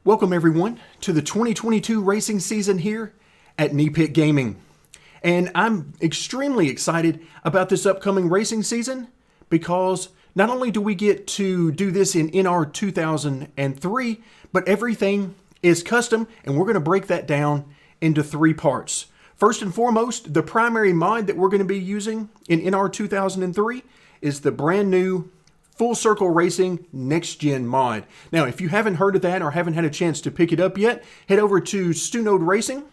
Welcome everyone to the 2022 racing season here at Nextgen Gaming. And I'm extremely excited about this upcoming racing season because not only do we get to do this in NR 2003, but everything is custom, and we're going to break that down into three parts. First and foremost, the primary mod that we're going to be using in NR 2003 is the brand new Full Circle Racing Nextgen mod. Now, if you haven't heard of that or haven't had a chance to pick it up yet, head over to Stunod Racing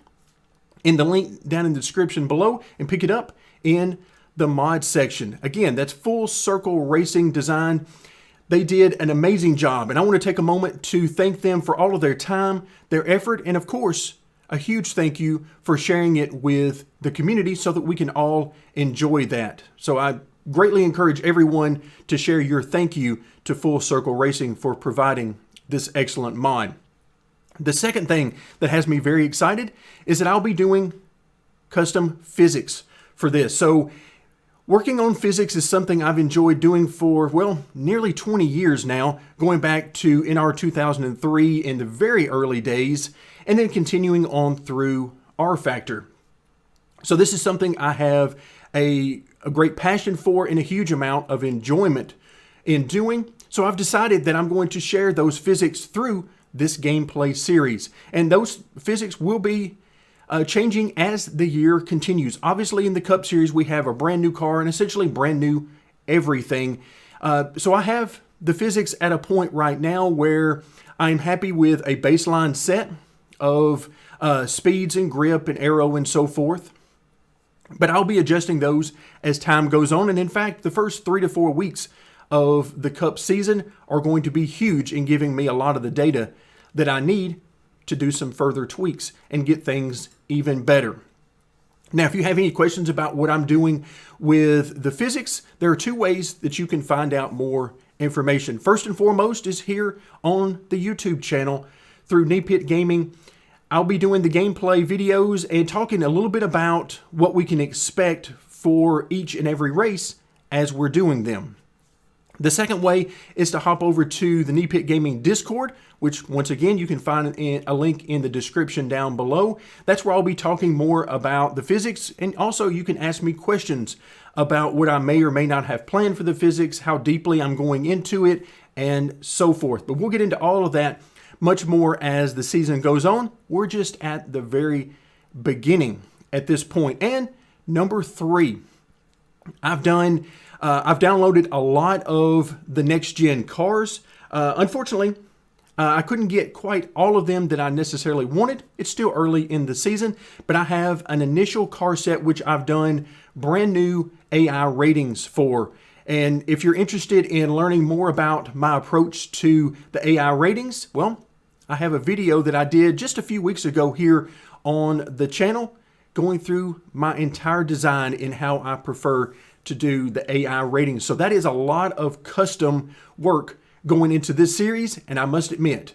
in the link down in the description below and pick it up in the mod section. Again, that's Full Circle Racing design. They did an amazing job, and I want to take a moment to thank them for all of their time, their effort, and of course, a huge thank you for sharing it with the community so that we can all enjoy that. So I greatly encourage everyone to share your thank you to Full Circle Racing for providing this excellent mod. The second thing that has me very excited is that I'll be doing custom physics for this. So working on physics is something I've enjoyed doing for, well, nearly 20 years now, going back to NR 2003 in the very early days, and then continuing on through R Factor. So this is something I have a great passion for and a huge amount of enjoyment in doing. So I've decided that I'm going to share those physics through this gameplay series. And those physics will be changing as the year continues. Obviously in the Cup Series we have a brand new car and essentially brand new everything. So I have the physics at a point right now where I'm happy with a baseline set of speeds and grip and aero and so forth. But I'll be adjusting those as time goes on. And in fact, the first 3 to 4 weeks of the Cup season are going to be huge in giving me a lot of the data that I need to do some further tweaks and get things even better. Now, if you have any questions about what I'm doing with the physics, there are two ways that you can find out more information. First and foremost is here on the YouTube channel through Nextgen Gaming. I'll be doing the gameplay videos and talking a little bit about what we can expect for each and every race as we're doing them. The second way is to hop over to the Nextgen Gaming Discord, which once again you can find a link in the description down below. That's where I'll be talking more about the physics, and also you can ask me questions about what I may or may not have planned for the physics, how deeply I'm going into it, and so forth. But we'll get into all of that much more as the season goes on. We're just at the very beginning at this point. And number 3, I've downloaded a lot of the Nextgen cars. Unfortunately, I couldn't get quite all of them that I necessarily wanted. It's still early in the season, but I have an initial car set which I've done brand new AI ratings for. And if you're interested in learning more about my approach to the AI ratings, well, I have a video that I did just a few weeks ago here on the channel going through my entire design and how I prefer to do the AI ratings. So that is a lot of custom work going into this series, and I must admit,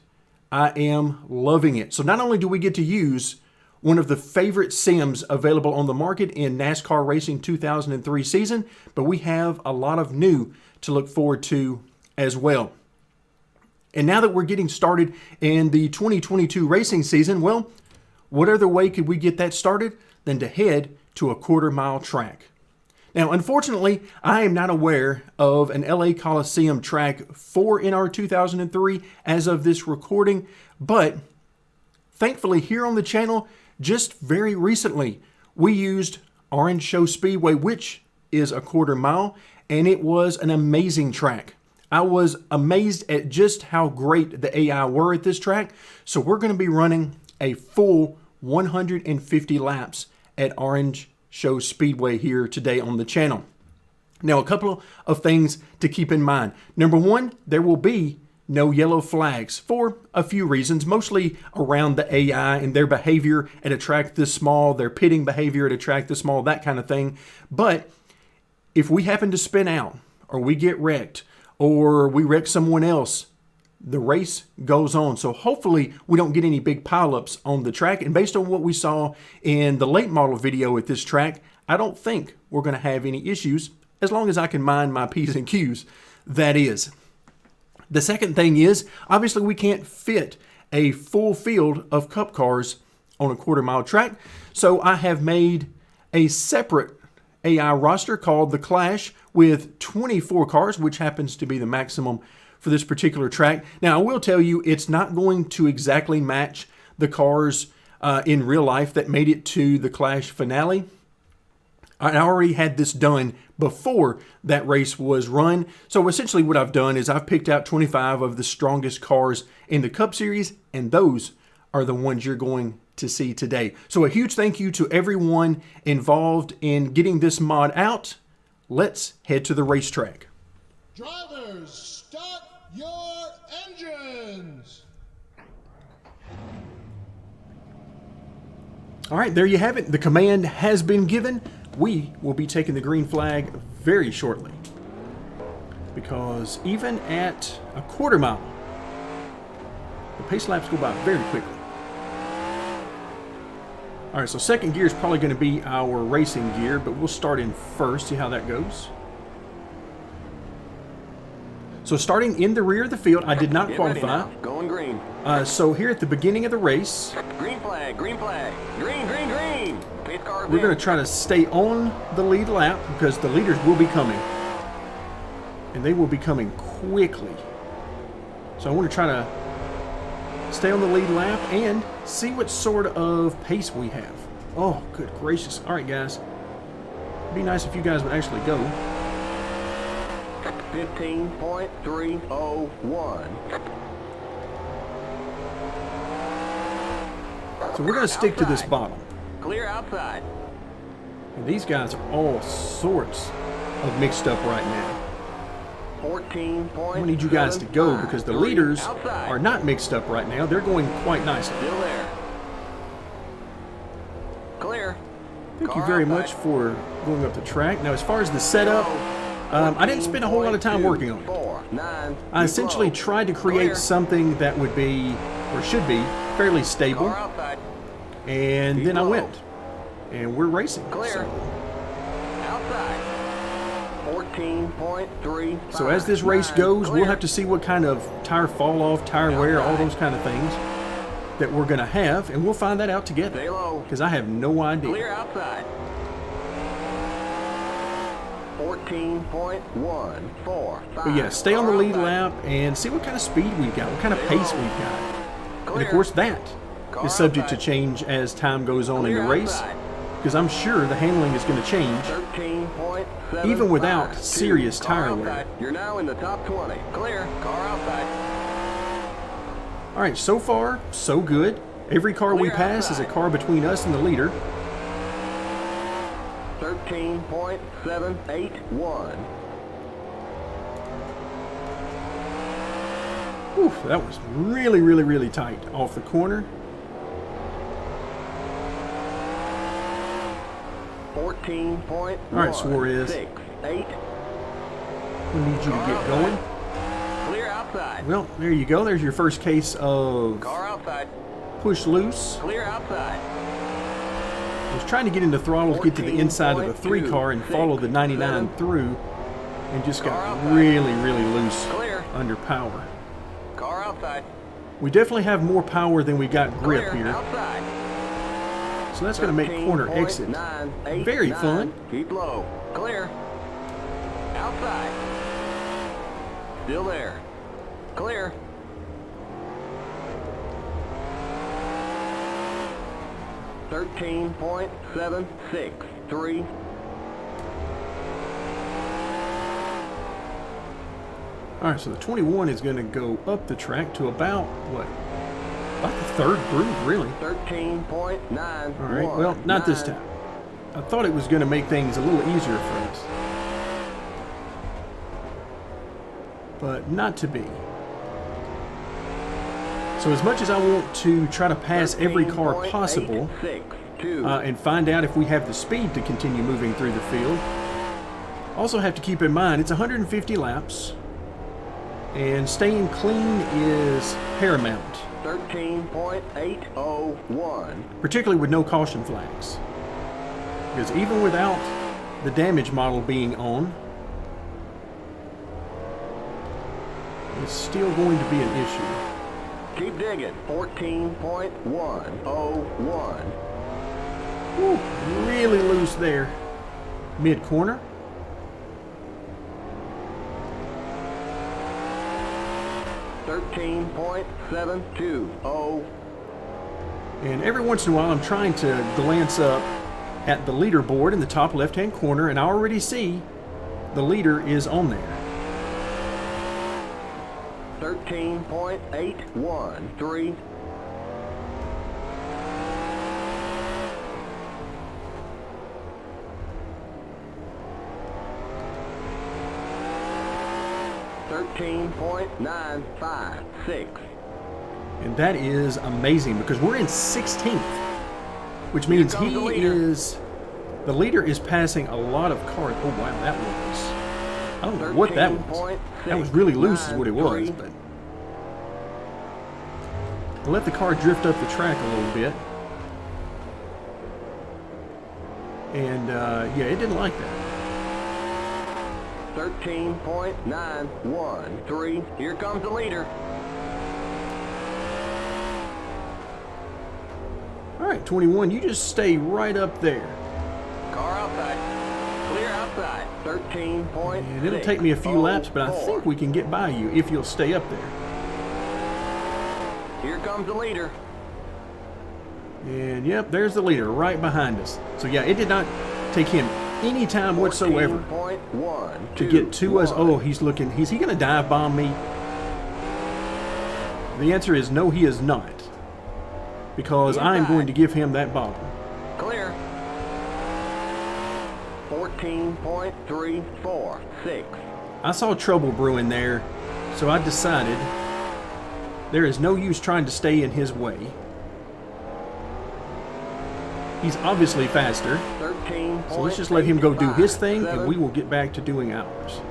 I am loving it. So not only do we get to use one of the favorite sims available on the market in NASCAR Racing 2003 season, but we have a lot of new to look forward to as well. And now that we're getting started in the 2022 racing season, well, what other way could we get that started than to head to a quarter-mile track? Now, unfortunately, I am not aware of an LA Coliseum track for NR 2003 as of this recording, but thankfully here on the channel, just very recently, we used Orange Show Speedway, which is a quarter mile, and it was an amazing track. I was amazed at just how great the AI were at this track. So we're going to be running a full 150 laps at Orange Show Speedway here today on the channel. Now, a couple of things to keep in mind. Number one, there will be no yellow flags for a few reasons, mostly around the AI and their behavior at a track this small, their pitting behavior at a track this small, that kind of thing. But if we happen to spin out or we get wrecked, or we wreck someone else, the race goes on. So hopefully we don't get any big pileups on the track. And based on what we saw in the late model video at this track, I don't think we're going to have any issues as long as I can mind my P's and Q's, that is. The second thing is, obviously we can't fit a full field of Cup cars on a quarter-mile track. So I have made a separate AI roster called the Clash with 24 cars, which happens to be the maximum for this particular track. Now, I will tell you, it's not going to exactly match the cars in real life that made it to the Clash finale. I already had this done before that race was run. So essentially what I've done is I've picked out 25 of the strongest cars in the Cup Series, and those are the ones you're going to see today. So a huge thank you to everyone involved in getting this mod out. Let's head to the racetrack. Drivers, start your engines! All right, there you have it. The command has been given. We will be taking the green flag very shortly, because even at a quarter mile, the pace laps go by very quickly. All right, so second gear is probably going to be our racing gear, but we'll start in first, see how that goes. So starting in the rear of the field, I did not qualify. Going green. So here at the beginning of the race, Green flag, green flag. Green, green, green. Pace car we're going to try to stay on the lead lap because the leaders will be coming. And they will be coming quickly. So I want to try to stay on the lead lap and see what sort of pace we have. Oh, good gracious. All right, guys. It'd be nice if you guys would actually go. 15.301. So we're going to stick to this bottom. Clear outside. And these guys are all sorts of mixed up right now. 14. I'm going to need you guys to go because the leaders are not mixed up right now. They're going quite nicely. Still there. Clear. Thank you very much for going up the track. Now, as far as the setup, I didn't spend a whole lot of time working on it. I essentially tried to create something that would be, or should be, fairly stable. And then I went. And we're racing. Clear. Outside. 14.3. So as this race goes, we'll have to see what kind of tire fall off, tire wear, all those kind of things that we're going to have, and we'll find that out together. Stay low. Because I have no idea. Clear outside. 14.145. But yeah, stay on the lead lap and see what kind of speed we've got, what kind of pace we've got. And of course that is subject to change as time goes on in the race, because I'm sure the handling is going to change even without serious tire wear. You're now in the top 20. Clear. Car outside. All right, so far, so good. Every car we pass is a car between us and the leader. 13.781. Whew, that was really, really, really tight off the corner. 14.168. All right, Suarez. We need you to get going. Clear outside. Well, there you go. There's your first case of Car outside. push loose. Clear outside. I was trying to get into throttle to get to the inside of the 3 car and follow the 99 through, and just got really, really loose under power. Car outside. We definitely have more power than we got grip here. Outside. So that's going to make corner exit very fun. Keep low. Clear. Outside. Still there. Clear. .763. All right, so the 21 is going to go up the track to about, what, about the 3rd groove, really. 13.9. All right, well, not this time. I thought it was going to make things a little easier for us. But not to be. So as much as I want to try to pass every car possible and find out if we have the speed to continue moving through the field, also have to keep in mind it's 150 laps, and staying clean is paramount. 13.801. Particularly with no caution flags. Because even without the damage model being on, it's still going to be an issue. Keep digging. 14.101. Woo, really loose there. Mid-corner. $13.720. And every once in a while, I'm trying to glance up at the leaderboard in the top left-hand corner, and I already see the leader is on there. 13.813. $13.956. And that is amazing because we're in 16th, which means comes he the leader. is, the leader is passing a lot of cars. Oh wow, that was, I don't know what that was. That was really loose is what it was, but I let the car drift up the track a little bit. And yeah, it didn't like that. 13.913. Here comes the leader. All right, 21, you just stay right up there. Car outside. Clear outside. 13.6. And it'll take me a few laps, but I think we can get by you if you'll stay up there. Here comes the leader. And yep, there's the leader right behind us. So yeah, it did not take him any time whatsoever 14.121. to get to us. Oh, he's looking, is he gonna dive bomb me? The answer is no, he is not. Because I'm going to give him that bottom. Clear. 14.346. I saw trouble brewing there, so I decided there is no use trying to stay in his way. He's obviously faster, 13. so let's just let him go do his thing and we will get back to doing ours.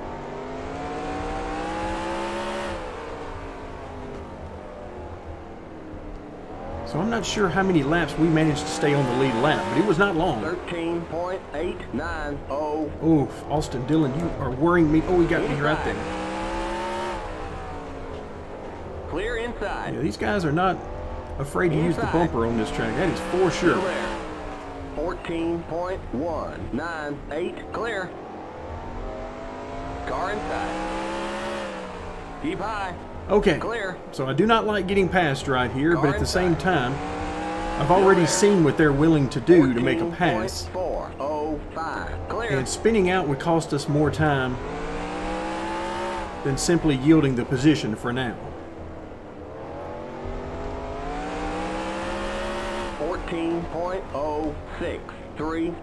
So I'm not sure how many laps we managed to stay on the lead lap, but it was not long. 13.890. Oof, Austin Dillon, you are worrying me. Oh, he got me right there. Clear inside. Yeah, these guys are not afraid to use the bumper on this track. That is for sure. Clear. 14.198. Clear. Car inside. Keep high. Okay, Clear. so I do not like getting past right here, but at the same time, I've already seen what they're willing to do to make a pass. 14.405. Clear. And spinning out would cost us more time than simply yielding the position for now. 14.063.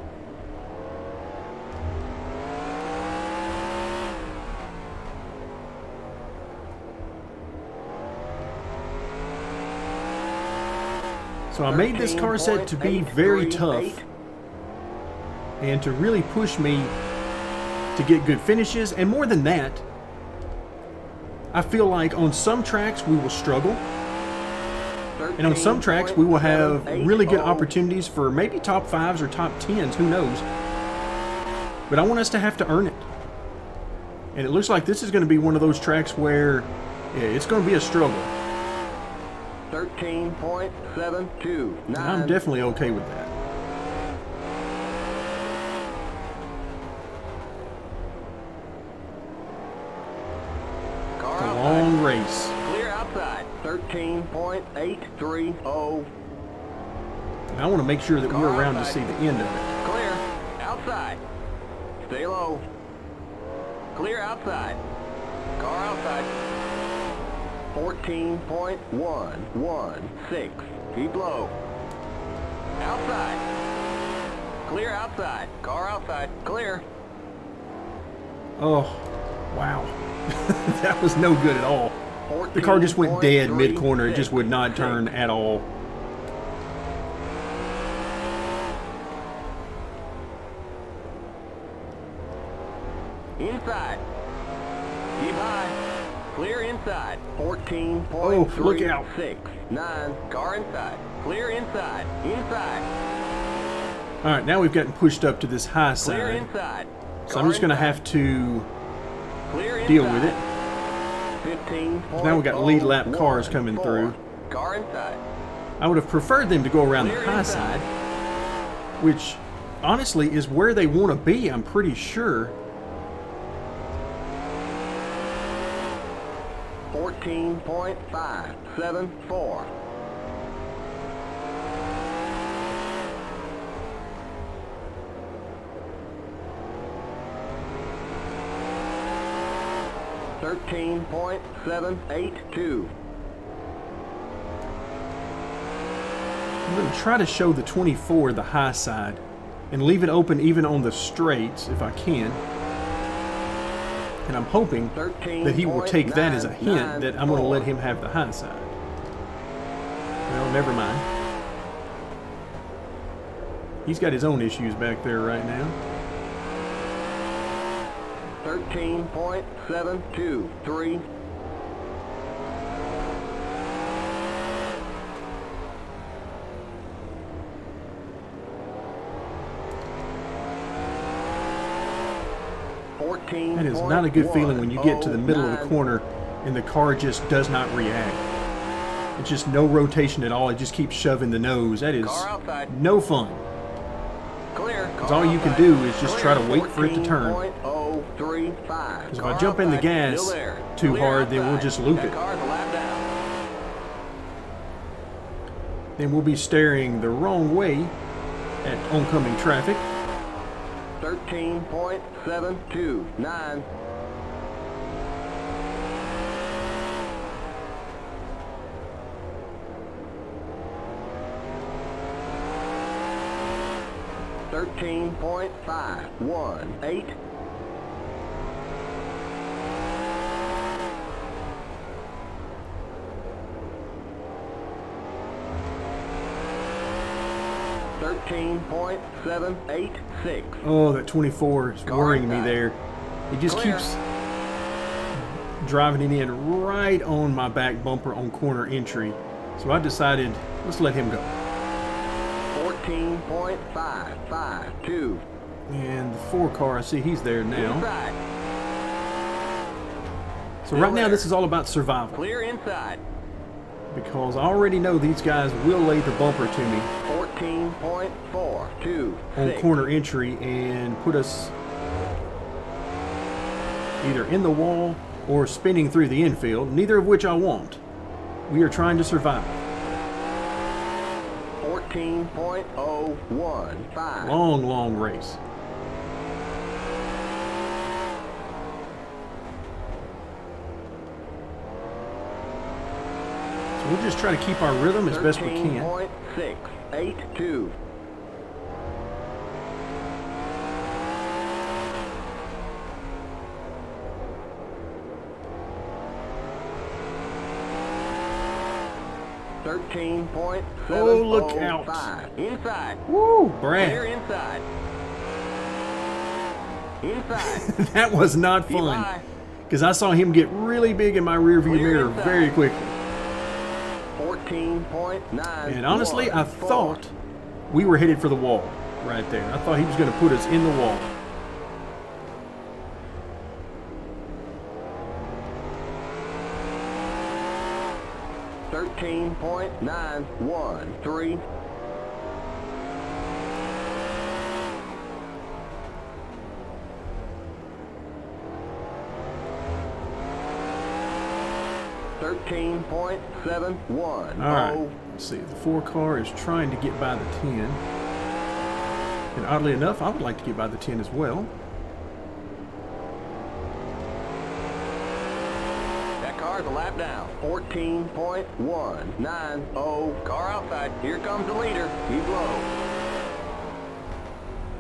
So I made this car set to be very tough and to really push me to get good finishes. And more than that, I feel like on some tracks we will struggle. And on some tracks we will have really good opportunities for maybe top 5s or top 10s, who knows. But I want us to have to earn it. And it looks like this is going to be one of those tracks where it's going to be a struggle. 13.729. And I'm definitely okay with that. Car A outside. long race. Clear outside. 13.830. And I want to make sure that we're around to see the end of it. Clear. Outside. Stay low. Clear outside. Car outside. 14.116. Keep low. Outside. Clear outside. Car outside. Clear. Oh, wow. That was no good at all. The car just went dead mid-corner. It just would not turn at all. Inside. Keep high. Clear inside. 14.369. Oh, look out. Car inside. Clear inside. Inside. All right, now we've gotten pushed up to this high Clear side. inside. So I'm just going to have to Clear deal with it. 15. Now we've got lead lap cars coming through. Car inside. I would have preferred them to go around the Clear high inside. side, which honestly is where they want to be, I'm pretty sure. 14.574. $13.782. I'm going to try to show the 24 the high side and leave it open even on the straights if I can. And I'm hoping that he will take that as a hint that I'm going to let him have the high side. Well, never mind. He's got his own issues back there right now. 13.723. That is not a good feeling when you get to the middle of the corner and the car just does not react. It's just no rotation at all. It just keeps shoving the nose. That is no fun. Clear. Because all you can do is just try to wait for it to turn. Because if I jump in the gas too hard, then we'll just loop it. Then we'll be staring the wrong way at oncoming traffic. 13.729. $13.518. $13.786. Oh, that 24 is worrying me there. It just keeps driving it in right on my back bumper on corner entry. So I decided, let's let him go. 14.552. And the 4 car, I see he's there now. Inside. So right now this is all about survival. Clear inside. Because I already know these guys will lay the bumper to me 14.426. on corner entry and put us either in the wall or spinning through the infield, neither of which I want. We are trying to survive. 14.015. Long, long race. So we'll just try to keep our rhythm as best we can. 13.682. Oh, look out. Inside. Woo, Clear Brad. inside. Inside. That was not fun. Eli. Because I saw him get really big in my rearview Clear mirror inside. very quickly. 14.9. And honestly, I thought we were headed for the wall right there. I thought he was going to put us in the wall. $13.913. $13.71. All right. Let's see. The 4 car is trying to get by the 10. And oddly enough, I would like to get by the 10 as well. That car's a lap down. 14.190. Car outside. Here comes the leader. Keep low.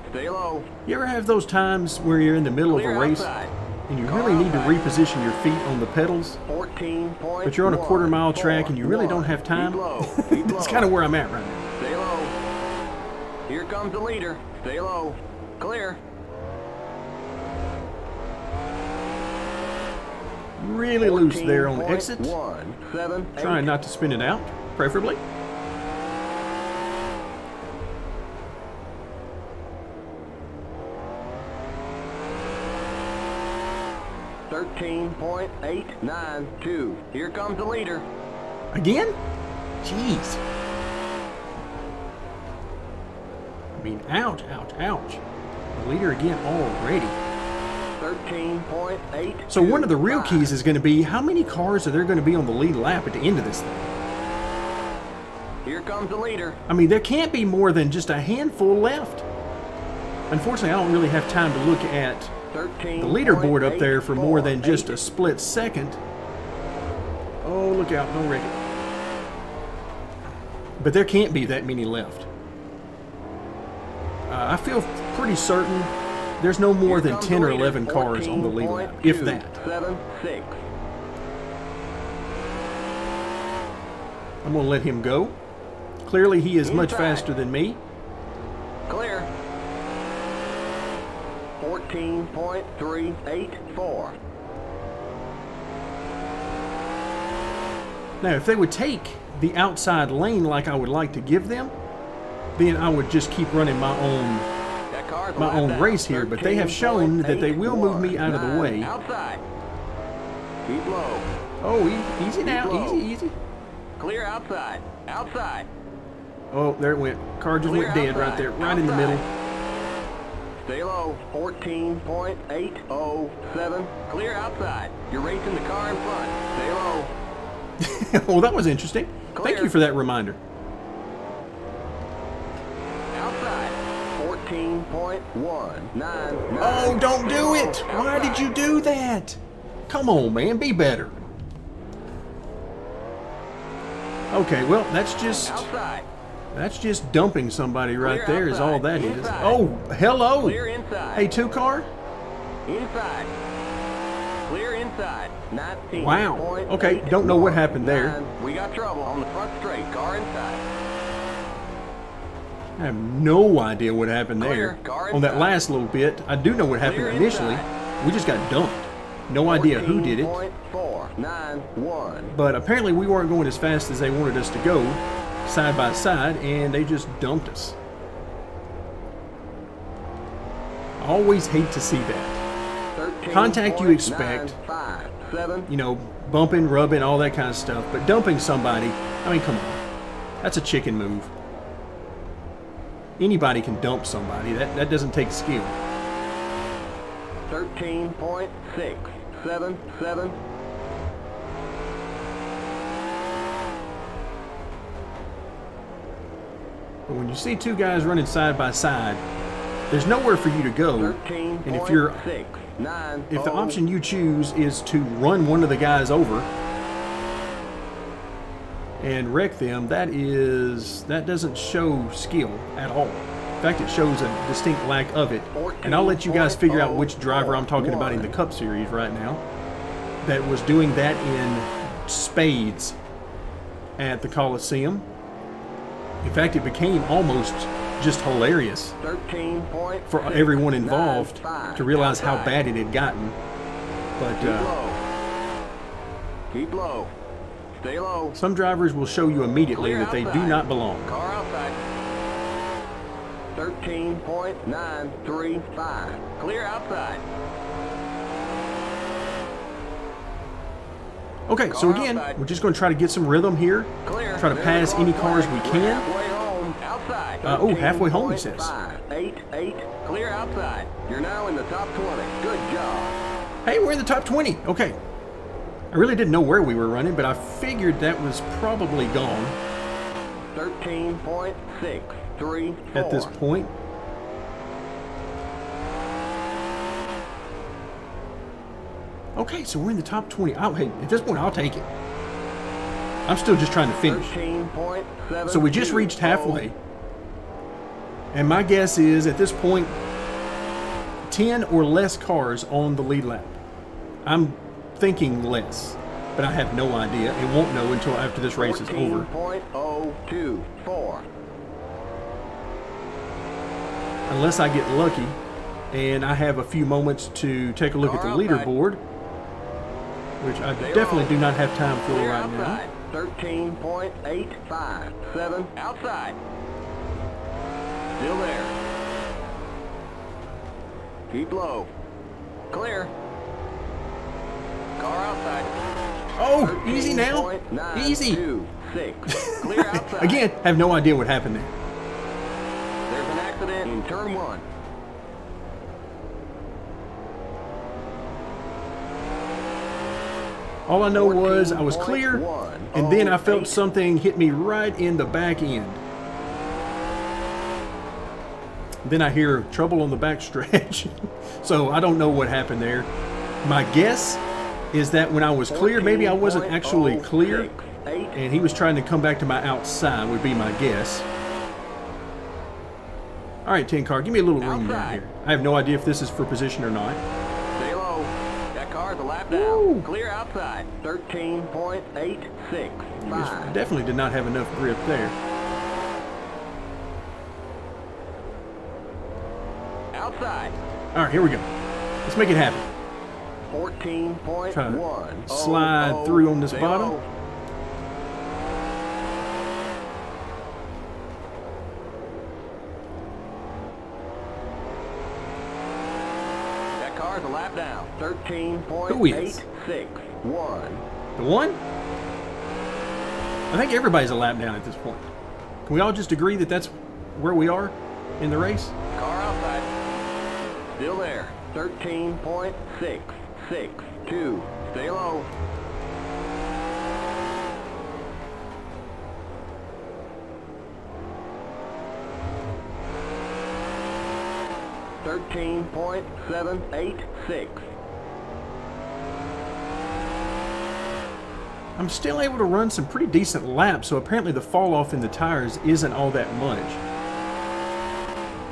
Stay low. You ever have those times where you're in the middle of Clear a race outside. and you really need to reposition your feet on the pedals, 14. but you're on a quarter-mile track and you really don't have time? Keep low. Keep That's low. kind of where I'm at right now. Stay low. Here comes the leader. Stay low. Clear. Really loose there on the exit. 14.178. Trying not to spin it out, preferably. $13.892. Here comes the leader. Again? Jeez. I mean, ouch, ouch, ouch. The leader again already. 13.8. So one of the real keys is going to be how many cars are there going to be on the lead lap at the end of this thing? Here comes the leader. I mean, there can't be more than just a handful left. Unfortunately, I don't really have time to look at the leaderboard up there for more than just a split second. Oh, look out, don't wreck it. But there can't be that many left. I feel pretty certain there's no more than 10 or 11 cars on the lead lap, if that. 7-6. I'm going to let him go. Clearly, he is much faster than me. Clear. 14.384. Now, if they would take the outside lane like I would like to give them, then I would just keep running my own race here. But they have shown that they will move me out of the way. Outside. Keep low. Oh, easy now. Easy, easy. Clear outside. Outside. Oh, there it went. Car just went dead right there, right in the middle. Stay low. 14.807. Clear outside. You're racing the car in front. Stay low. Well, that was interesting. Thank you for that reminder. Outside. 14.199. Oh, don't do it. Why did you do that? Come on, man. Be better. Okay, well, that's just Outside. dumping somebody right Clear there is all that outside. is. Inside. Oh, hello. Clear inside. Hey, two car? Inside. Clear inside. 19. Wow. Okay, don't know what happened there. We got trouble on the front straight. Car inside. I have no idea what happened there. Clear, car On that inside. last little bit, I do know what happened Clear initially. inside. We just got dumped. No idea who did it. 14.491. But apparently we weren't going as fast as they wanted us to go, side by side, and they just dumped us. I always hate to see that. Contact you expect, 13.957. you know, bumping, rubbing, all that kind of stuff. But dumping somebody, I mean, come on. That's a chicken move. Anybody can dump somebody. That doesn't take skill. 13.677. But when you see two guys running side by side, there's nowhere for you to go. And if the option you choose is to run one of the guys over and wreck them, that doesn't show skill at all. In fact, it shows a distinct lack of it. And I'll let you guys figure out which driver I'm talking about in the Cup Series right now that was doing that in spades at the Coliseum. In fact, it became almost just hilarious for everyone involved to realize how bad it had gotten. But keep low. Stay low. some drivers will show you immediately that they do not belong. Car outside. 13.935. Clear outside. Okay, so again, we're just going to try to get some rhythm here. Clear. Try to pass any cars we can. Halfway home. Outside. Oh, halfway home, he says. 13.588. Clear outside. You're now in the top 20. Good job. Hey, we're in the top 20. Okay. I really didn't know where we were running, but I figured that was probably gone 13.634. at this point. Okay, so we're in the top 20. Oh, hey, at this point, I'll take it. I'm still just trying to finish. 13.7. So we just reached halfway. And my guess is, at this point, 10 or less cars on the lead lap. I'm thinking less, but I have no idea and won't know until after this race is over. 14.024. Unless I get lucky and I have a few moments to take a look at the leaderboard, which I definitely do not have time for Clear right now. outside. 13.857. Outside. Still there. Keep low. Clear. Car outside. Oh, easy now. Easy. 13.926. Clear Clear outside. Again, have no idea what happened there. There's an accident in turn 1. All I know was I was clear, 14.1. and then I Oh, felt 8. something hit me right in the back end. Then I hear trouble on the back stretch. So I don't know what happened there. My guess is that when I was clear, maybe I wasn't actually clear, 8. and he was trying to come back to my outside, would be my guess. All right, 10 car, give me a little room down Outside. here. I have no idea if this is for position or not. Stay low. That car's a lap down. Woo. Clear outside. 13.865. Just definitely did not have enough grip there. Outside. All right, here we go. Let's make it happen. 14.1. Try to slide through on this Stay bottom. low. That car's a lap down. Who is? 13.861. The one? I think everybody's a lap down at this point. Can we all just agree that that's where we are in the race? Car outside. Still there. 13.662. Stay low. .786. I'm still able to run some pretty decent laps, so apparently the fall off in the tires isn't all that much.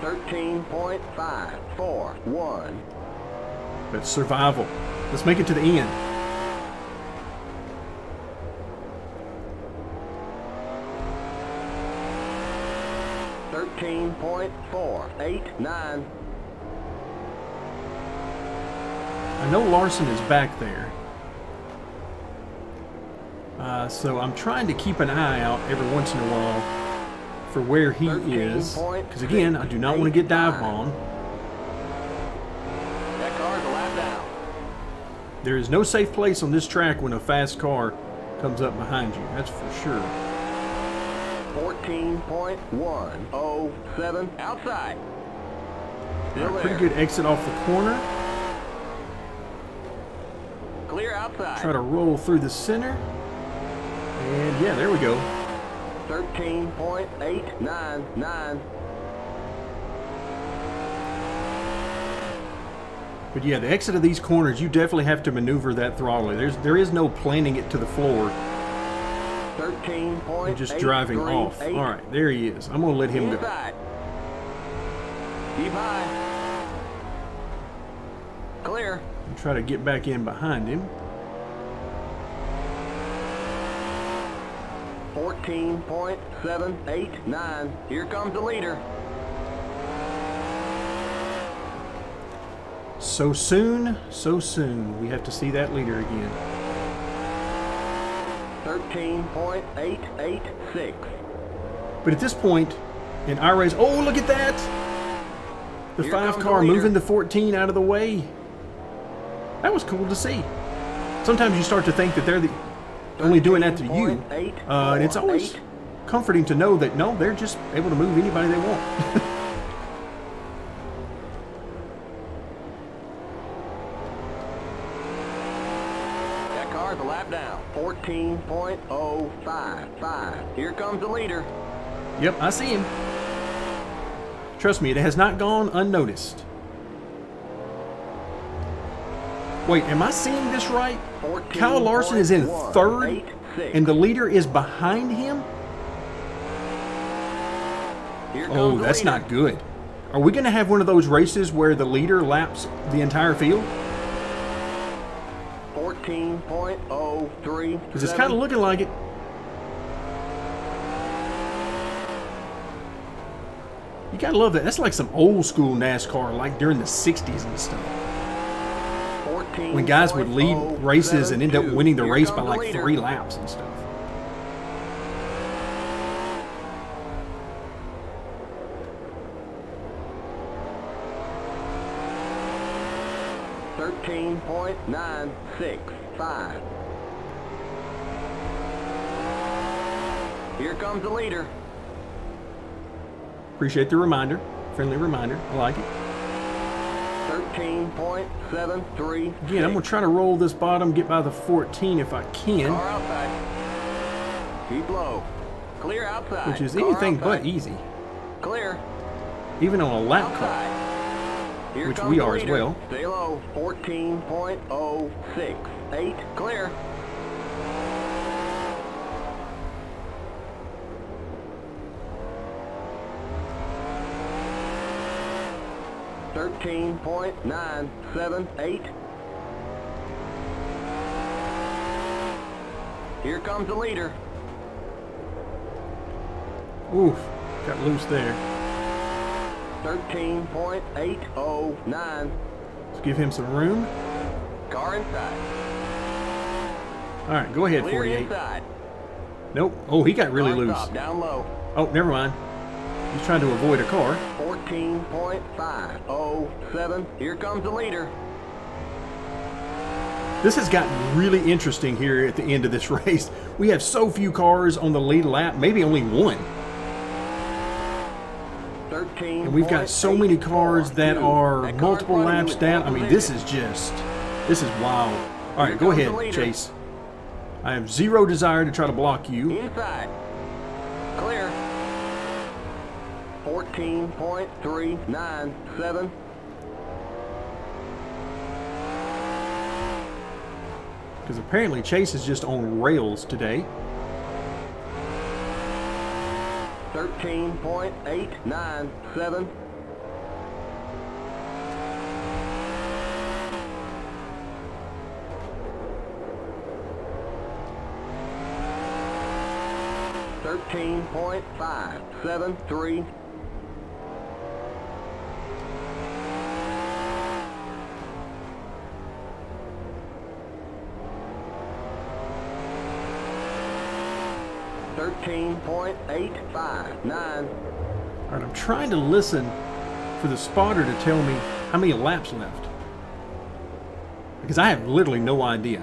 13.541. But survival. Let's make it to the end. .489. I know Larson is back there. So I'm trying to keep an eye out every once in a while for where he is. Because again, I do not want to get dive bombed. That car's a lap down. There is no safe place on this track when a fast car comes up behind you. That's for sure. 14.107. Outside. Still there. Pretty good exit off the corner. Clear outside. Try to roll through the center. And yeah, there we go. 13.899. But yeah, the exit of these corners, you definitely have to maneuver that throttle. There is no planting it to the floor 13.838. and just driving off. All right, there he is. I'm going to let him go. Inside. Keep high. Clear. And try to get back in behind him. 14.789. Here comes the leader. So soon, so soon. We have to see that leader again. 13.886. But at this point in our race, oh, look at that! The Here 5 comes car the leader. moving the 14 out of the way. That was cool to see. Sometimes you start to think that they're only doing that to you. And it's always comforting to know that, no, they're just able to move anybody they want. That car's a lap down. 14.055. Here comes the leader. Yep, I see him. Trust me, it has not gone unnoticed. Wait, am I seeing this right? Kyle Larson is in 3rd, and the leader is behind him? Here comes Oh, the that's leader. not good. Are we going to have one of those races where the leader laps the entire field? 14.03. Because it's kind of looking like it. You gotta love that. That's like some old school NASCAR, like during the 60s and stuff. When guys would lead races and end up winning the race by like 3 laps and stuff. Here comes the leader. Appreciate the reminder. Friendly reminder. I like it. 13.73. Again, I'm going to try to roll this bottom, get by the 14 if I can. Car outside. Keep low. Clear outside. Which is Car anything outside. but easy. Clear. Even on a lap car. Outside. Here Which comes we the are as leader. well. Stay low. 14.068. Clear. .978. Here comes the leader. Oof. Got loose there. 13.809. Let's give him some room. Car inside. All right, go ahead, Clear 48. inside. Nope. Oh, he got really Car loose. stop, down low. Oh, never mind. He's trying to avoid a car. 14.507. Here comes the leader. This has gotten really interesting here at the end of this race. We have so few cars on the lead lap, maybe only one. 13. And we've got so many cars that are multiple laps down. I mean, this is wild. All right, go ahead, Chase. I have zero desire to try to block you. Inside. Clear. 14.397. Because apparently Chase is just on rails today. 13.897. .573. .859. All right, I'm trying to listen for the spotter to tell me how many laps left. Because I have literally no idea.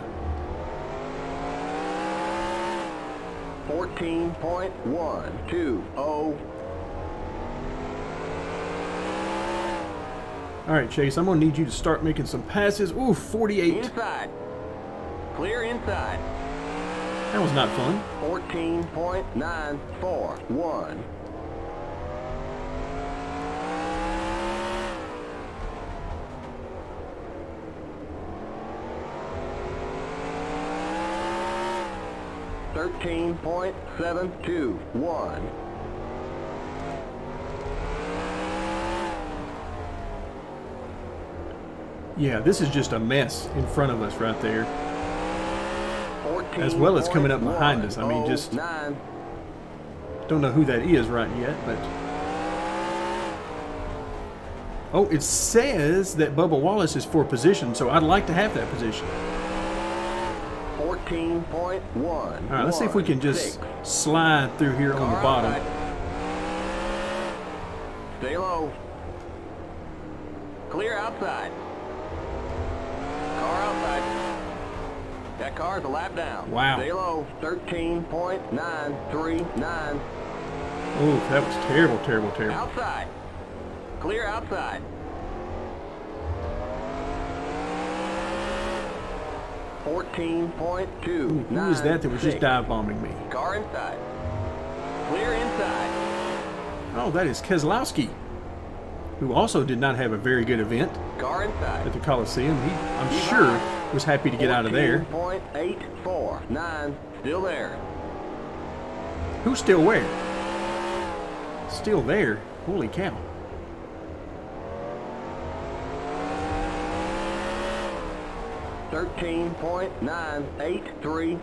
14.120. All right, Chase, I'm going to need you to start making some passes. Ooh, 48. Inside. Clear inside. That was not fun. 14.941. .721. Yeah, this is just a mess in front of us right there. As well as coming up behind us. I mean, just don't know who that is right yet, but... Oh, it says that Bubba Wallace is for position, so I'd like to have that position. 14.1. All right, let's see if we can just slide through here on the bottom. Stay low. Clear outside. Car outside. That car's a lap down. Wow. Stay low. 13.939. Oh, that was terrible, terrible, terrible. Outside. Clear outside. 14.2. Who is that was just dive bombing me? Car inside. Clear inside. Oh, that is Keselowski, who also did not have a very good event Car inside. at the Coliseum. He, I'm sure, was happy to get out of there. 14.849. Still there. Who's still where? Still there. Holy cow. .983.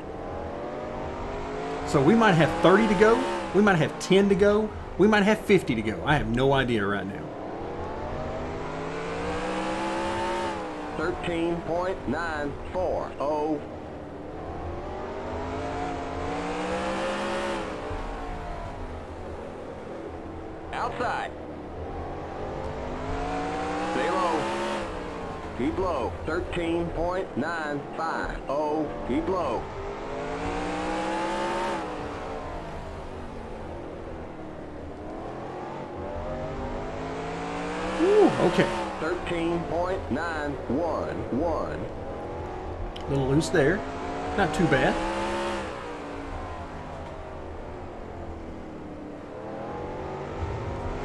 So we might have 30 to go. We might have 10 to go. We might have 50 to go. I have no idea right now. 13.940. Outside. Stay low. Keep low. 13.950. Keep low. Okay. 13.911. A little loose there. Not too bad.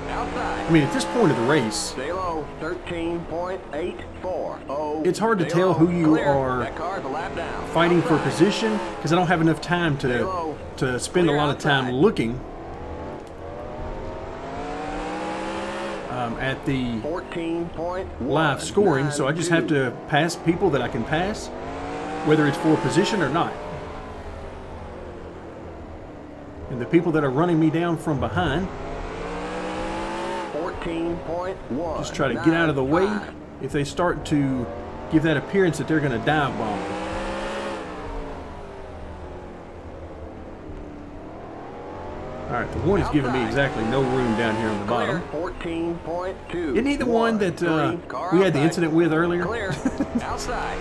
Outside. I mean, at this point of the race, Stay low. 13.84. Oh. it's hard to stay tell low. who you Clear. are That car's a lap down. fighting for Outside. position because I don't have enough time Stay low. to spend a Clear lot of time outside. looking at the 14.1. live scoring, so I just have to pass people that I can pass, whether it's for position or not. And the people that are running me down from behind, 14.1. just try to get out of the way if they start to give that appearance that they're going to dive bomb me. All right, the one is giving me exactly no room down here on the bottom. 14.2. Isn't he the one that we had the incident with earlier? Clear. Outside.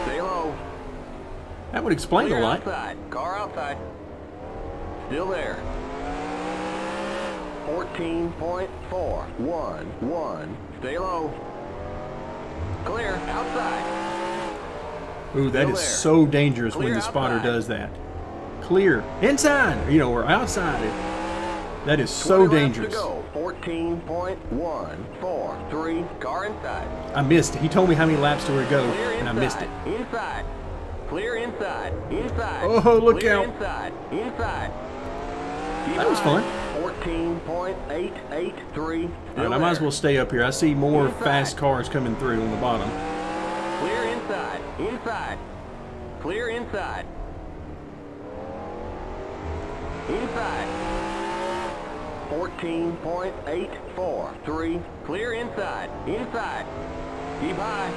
Stay low. That would explain Clear a lot. outside. Car outside. Still there. 14.411. Stay low. Clear. Outside. Ooh, that Still is there. so dangerous when Clear the spotter outside. does that. Clear. Inside, or outside it. That is so 20 laps dangerous. to go. 14.143. Car inside. I missed it. He told me how many laps to go, Clear and I inside. missed it. Inside. Clear inside. Inside. Oh, look Clear out. Inside. Inside. Keep That was high. fun. 14.883. All right, I might as well stay up here. I see more fast cars coming through on the bottom. Clear inside. Inside. Clear inside. Inside. 14.843. Clear inside. Inside. Keep high.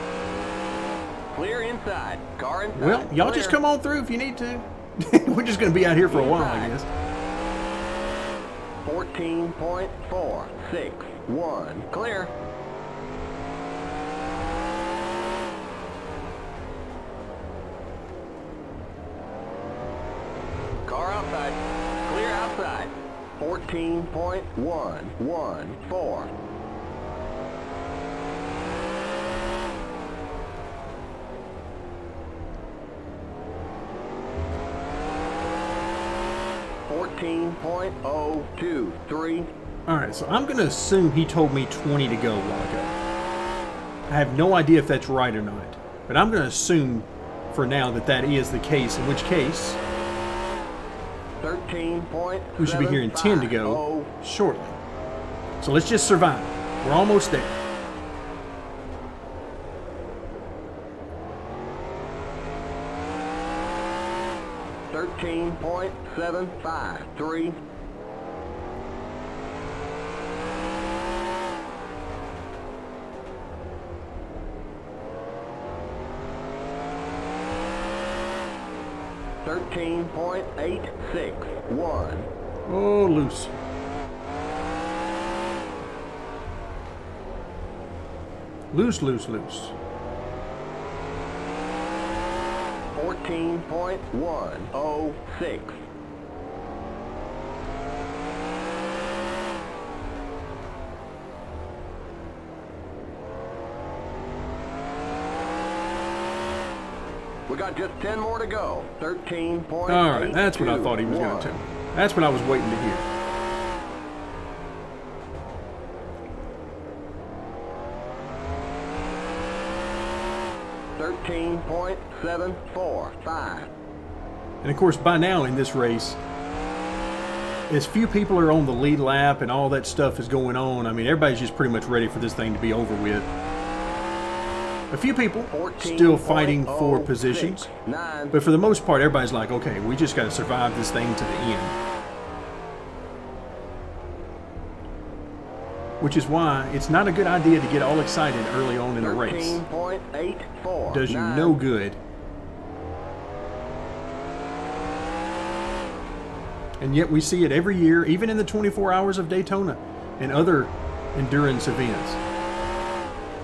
Clear inside. Car inside. Well, y'all Clear. just come on through if you need to. We're just going to be out here for a while, I guess. 14.461. Clear. Car outside. Clear outside. 14.114. .023. All right, so I'm going to assume he told me 20 to go a while ago. I have no idea if that's right or not, but I'm going to assume for now that that is the case, in which case 13. we should be hearing 10 to go shortly. So let's just survive. We're almost there. .753. .861. Oh, loose. Loose, loose, loose. 14.106. We got just 10 more to go. 13. All right, that's what I thought he was going to tell me. That's what I was waiting to hear. .745. And of course, by now in this race, as few people are on the lead lap and all that stuff is going on, I mean, everybody's just pretty much ready for this thing to be over with. A few people still fighting for positions, but for the most part, everybody's like, okay, we just got to survive this thing to the end. Which is why it's not a good idea to get all excited early on in a race. Does you no good. And yet we see it every year, even in the 24 Hours of Daytona and other endurance events.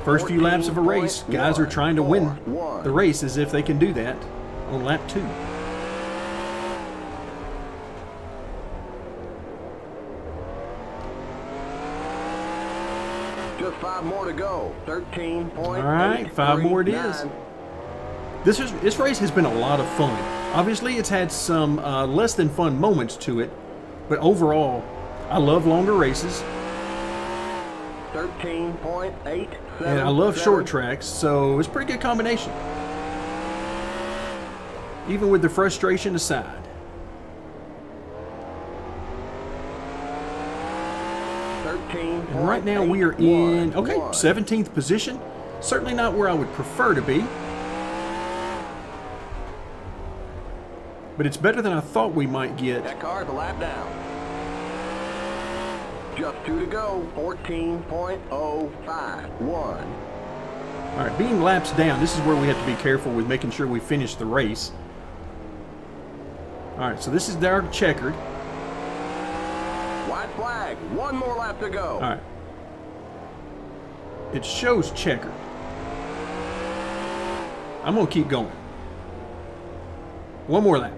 First few laps of a race, guys are trying to win the race as if they can do that on lap 2. Just 5 more to go. 13.8. All right, 5 more it is. This race has been a lot of fun. Obviously, it's had some less than fun moments to it, but overall, I love longer races. 13.8. And I love short tracks, so it's a pretty good combination. Even with the frustration aside. And right now we are in, 17th position. Certainly not where I would prefer to be. But it's better than I thought we might get. That car's a lap down. Just 2 to go. 14.051. All right, being laps down, this is where we have to be careful with making sure we finish the race. All right, so this is our checkered. White flag. 1 more lap to go. All right. It shows checkered. I'm going to keep going. 1 more lap.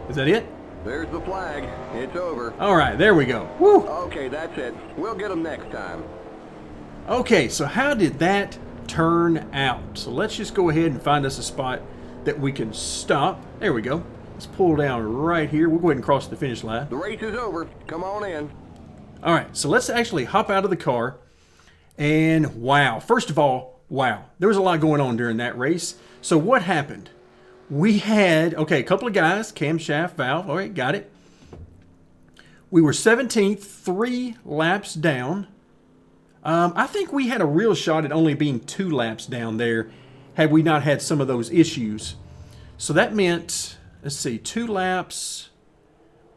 Is that it? There's the flag. It's over. All right, there we go. Woo! Okay, that's it. We'll get them next time. Okay, so how did that turn out? So let's just go ahead and find us a spot that we can stop. There we go. Let's pull down right here. We'll go ahead and cross the finish line. The race is over. Come on in. All right, so let's actually hop out of the car. And wow, first of all, wow, there was a lot going on during that race. So what happened? We had, a couple of guys, camshaft valve, all right, got it. We were 17th, 3 laps down. I think we had a real shot at only being 2 laps down there had we not had some of those issues. So that meant, let's see, 2 laps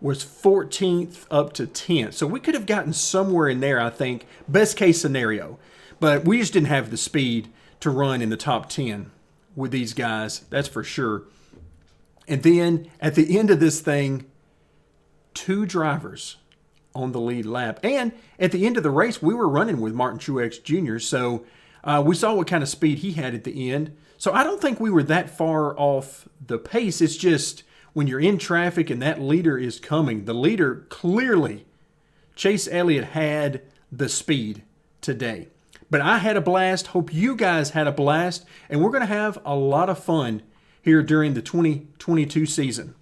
was 14th up to 10th. So we could have gotten somewhere in there, I think, best case scenario. But we just didn't have the speed to run in the top 10 with these guys, that's for sure. And then at the end of this thing, 2 drivers on the lead lap. And at the end of the race, we were running with Martin Truex Jr., so we saw what kind of speed he had at the end. So I don't think we were that far off the pace. It's just when you're in traffic and that leader is coming, the leader clearly, Chase Elliott, had the speed today. But I had a blast. Hope you guys had a blast. And we're going to have a lot of fun here during the 2022 season.